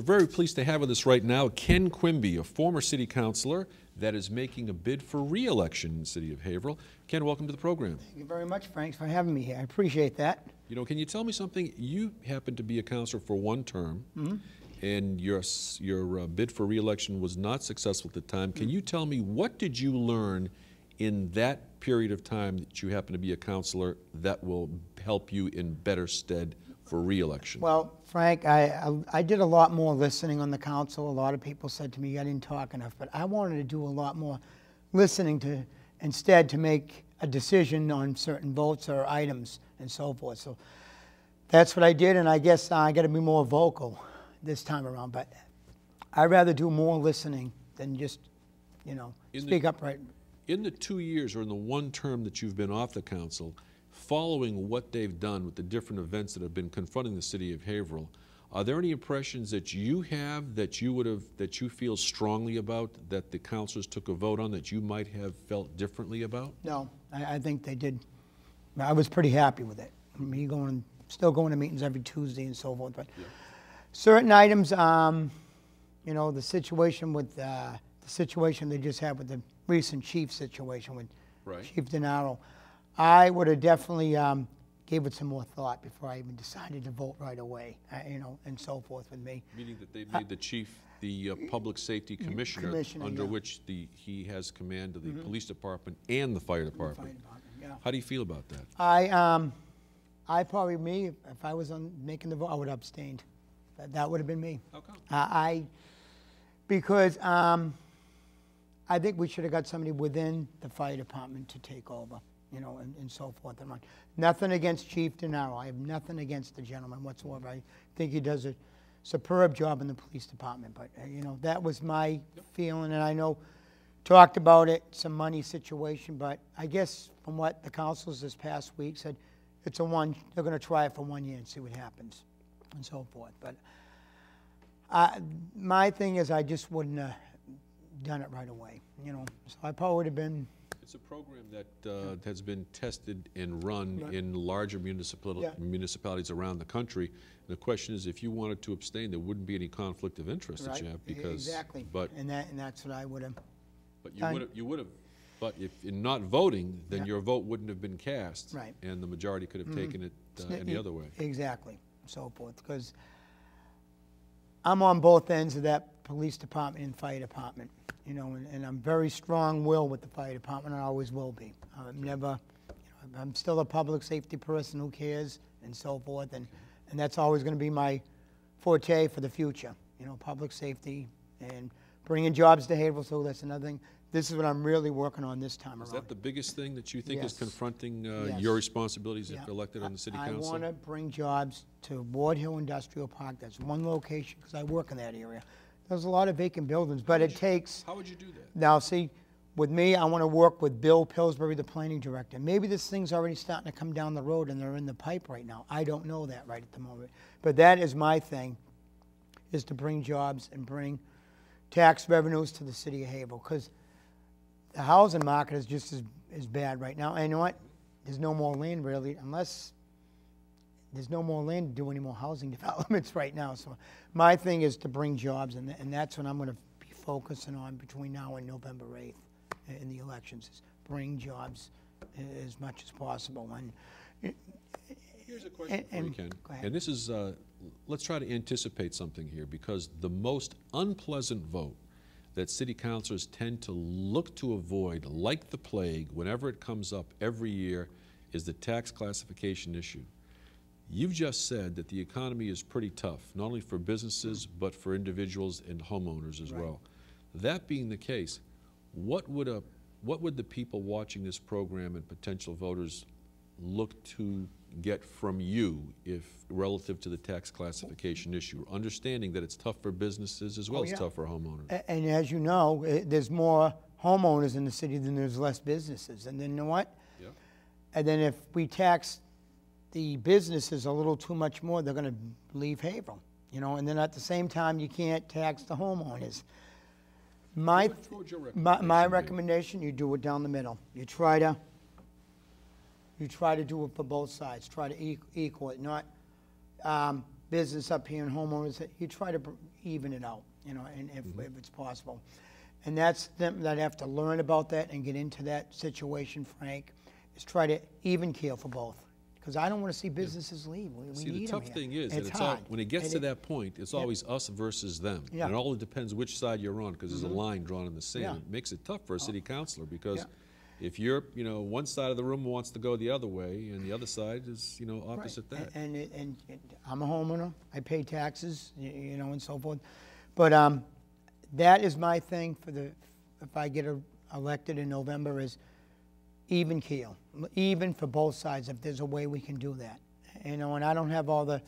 very pleased to have with us right now Ken Quimby, a former city councilor that is making a bid for re-election in the city of Haverhill. Ken, welcome to the program. Thank you very much, Frank, for having me here. I appreciate that. You know, can you tell me something? You happen to be a councilor for one term, and your bid for re-election was not successful at the time. Can you tell me, what did you learn in that period of time that you happen to be a councilor that will help you in better stead for re-election? Well, Frank, I did a lot more listening on the council. A lot of people said to me I didn't talk enough, but I wanted to do a lot more listening to, instead, to make a decision on certain votes or items and so forth. So that's what I did, and I guess I got to be more vocal this time around. But I'd rather do more listening than just, you know, speak up right. In the 2 years or in the one term that you've been off the council, following what they've done with the different events that have been confronting the city of Haverhill, are there any impressions that you have that you feel strongly about, that the councilors took a vote on, that you might have felt differently about? No, I think they did. I was pretty happy with it. Me still going to meetings every Tuesday and so forth, but certain items, you know, the situation with the situation they just had with the recent chief situation with Chief Denaro, I would have definitely gave it some more thought before I even decided to vote right away, you know, and so forth with me. Meaning that they made the chief the public safety commissioner under which he has command of the police department and the fire department. How do you feel about that? I probably, if I was making the vote, I would have abstained. That would have been me. How come? Because I think we should have got somebody within the fire department to take over, you know, and so forth and on. Nothing against Chief Denaro. I have nothing against the gentleman whatsoever. I think he does a superb job in the police department. But, you know, that was my feeling. And I know, talked about it, some money situation. But I guess from what the councils this past week said, they're going to try it for 1 year and see what happens and so forth. But my thing is, I just wouldn't have done it right away, you know. So I probably would have been. It's a program that has been tested and run in larger municipalities around the country. And the question is, if you wanted to abstain, there wouldn't be any conflict of interest that you have, because and that's what I would have. But you would have. But if in not voting, then your vote wouldn't have been cast, and the majority could have taken it any other way. Exactly, so forth. Because I'm on both ends of that police department and fire department, you know, and I'm very strong-willed with the fire department, and I always will be. I'm never, you know, I'm still a public safety person who cares and so forth, and that's always going to be my forte for the future, you know, public safety and bringing jobs to Haverhill. So that's another thing. This is what I'm really working on this time around. Is that the biggest thing that you think is confronting your responsibilities if elected on the city council? I want to bring jobs to Ward Hill Industrial Park. That's one location, because I work in that area. There's a lot of vacant buildings, but it takes... How would you do that? Now, see, with me, I want to work with Bill Pillsbury, the planning director. Maybe this thing's already starting to come down the road and they're in the pipe right now. I don't know that right at the moment. But that is my thing, is to bring jobs and bring tax revenues to the city of Haverhill, because the housing market is just as bad right now. And you know what? There's no more land, really, unless there's no more land to do any more housing developments right now. So my thing is to bring jobs, and that's what I'm going to be focusing on between now and November 8th in the elections, is bring jobs as much as possible. And here's a question for you, Ken. And this is, let's try to anticipate something here, because the most unpleasant vote that city councilors tend to look to avoid, like the plague, whenever it comes up every year, is the tax classification issue. You've just said that the economy is pretty tough, not only for businesses, but for individuals and homeowners as well. That being the case, what would the people watching this program and potential voters look to get from you relative to the tax classification issue, understanding that it's tough for businesses as well as tough for homeowners? And as you know, there's more homeowners in the city than there's less businesses. And then, you know what? And then if we tax the businesses a little too much more, they're going to leave Haverhill, you know. And then at the same time, you can't tax the homeowners. My recommendation, you do it down the middle. You try to do it for both sides. Try to equal it, not business up here and homeowners, you try to even it out, you know, and if it's possible. And that's them that have to learn about that and get into that situation, Frank, is try to even keel for both. Because I don't want to see businesses leave. We See, need the tough them thing here. is that it's all, when it gets to that point, it's always us versus them. Yeah. And it all depends which side you're on, because there's a line drawn in the sand. Yeah. It makes it tough for a city councilor, because if you're, you know, one side of the room wants to go the other way, and the other side is, you know, opposite that. And I'm a homeowner. I pay taxes, you know, and so forth. But that is my thing for the, if I get elected in November, is even keel, even for both sides, if there's a way we can do that. You know, and I don't have all the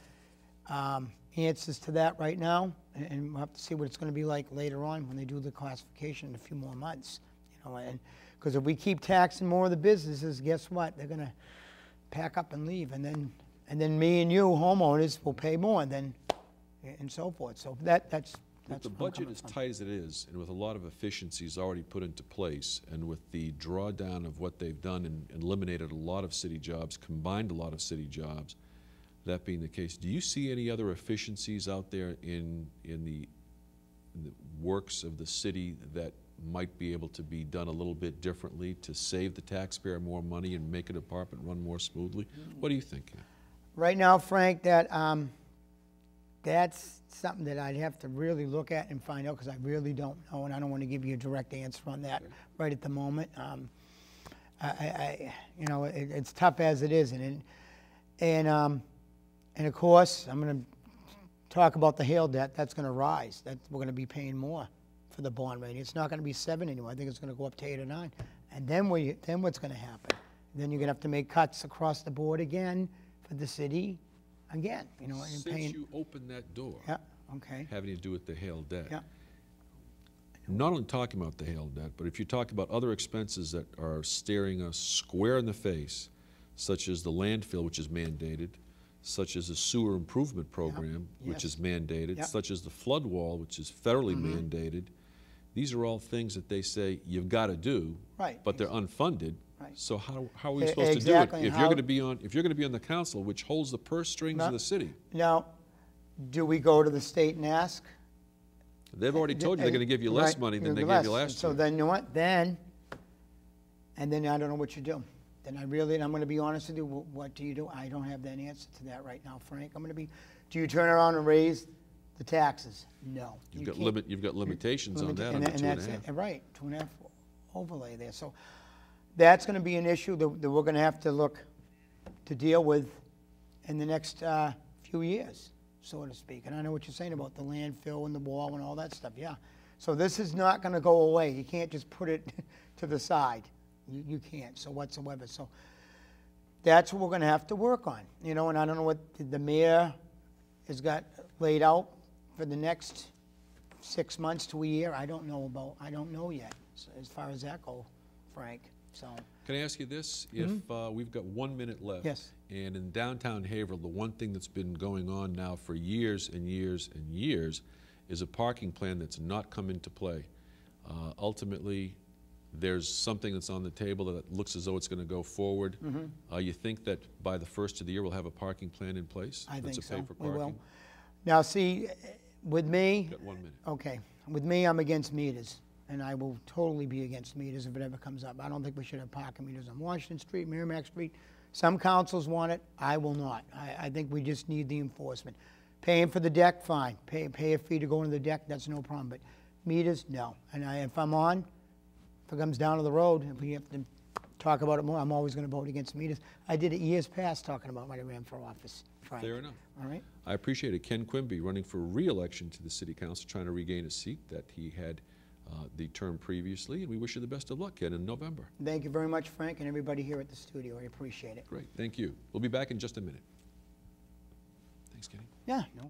answers to that right now, and we'll have to see what it's going to be like later on when they do the classification in a few more months. You know, and because if we keep taxing more of the businesses, guess what? They're going to pack up and leave, and then me and you homeowners will pay more, and so forth. So that's. With the budget as tight as it is, and with a lot of efficiencies already put into place, and with the drawdown of what they've done and eliminated a lot of city jobs, combined a lot of city jobs, that being the case, do you see any other efficiencies out there in the works of the city that might be able to be done a little bit differently to save the taxpayer more money and make a department run more smoothly? What do you think? Right now, Frank, that's something that I'd have to really look at and find out, because I really don't know, and I don't want to give you a direct answer on that right at the moment. You know, it's tough as it is, and of course, I'm going to talk about the hail debt. That's going to rise. We're going to be paying more for the bond rating. It's not going to be 7 anymore. I think it's going to go up to 8 or 9. And then what's going to happen? Then you're going to have to make cuts across the board again for the city. Again, you know, and since you opened that door, okay, having to do with the hail debt, yeah, not only talking about the hail debt, but if you talk about other expenses that are staring us square in the face, such as the landfill, which is mandated, such as the sewer improvement program, which is mandated, such as the flood wall, which is federally mandated. These are all things that they say you've got to do, but they're unfunded. Right. So how are we supposed to do it if you're going to be on the council, which holds the purse strings of the city? Now, do we go to the state and ask? They've already told you they're going to give you less money than they gave you last year. So then, you know what? And then I don't know what you do. Then I'm going to be honest with you. What do you do? I don't have that answer to that right now, Frank. Do you turn around and raise the taxes? No. You've got limitations on that, on the 2.5. Right, 2.5 overlay there. So that's going to be an issue that we're going to have to look to deal with in the next few years, so to speak. And I know what you're saying about the landfill and the wall and all that stuff, yeah. So this is not going to go away. You can't just put it to the side. You can't, so whatsoever. So that's what we're going to have to work on, you know, and I don't know what the mayor has got laid out for the next 6 months to a year. I don't know yet, so as far as that goes, Frank. So can I ask you this? If we've got 1 minute left, and in downtown Haverhill, the one thing that's been going on now for years and years and years is a parking plan that's not come into play. Ultimately, there's something that's on the table that looks as though it's going to go forward. You think that by the first of the year we'll have a parking plan in place? I think so. Pay for parking? We will. Now, see, with me, got 1 minute. Okay, with me, I'm against meters. And I will totally be against meters if it ever comes up. I don't think we should have parking meters on Washington Street, Merrimack Street. Some councils want it. I will not. I think we just need the enforcement. Paying for the deck, fine. Pay a fee to go into the deck, that's no problem. But meters, no. And if I'm on, if it comes down to the road, if we have to talk about it more, I'm always going to vote against meters. I did it years past talking about when I ran for office. Frank. Fair enough. All right. I appreciate it. Ken Quimby, running for re-election to the City Council, trying to regain a seat that he had the term previously, and we wish you the best of luck, Ken, in November. Thank you very much, Frank, and everybody here at the studio. I appreciate it. Great. Thank you. We'll be back in just a minute. Thanks, Kenny. Yeah, no.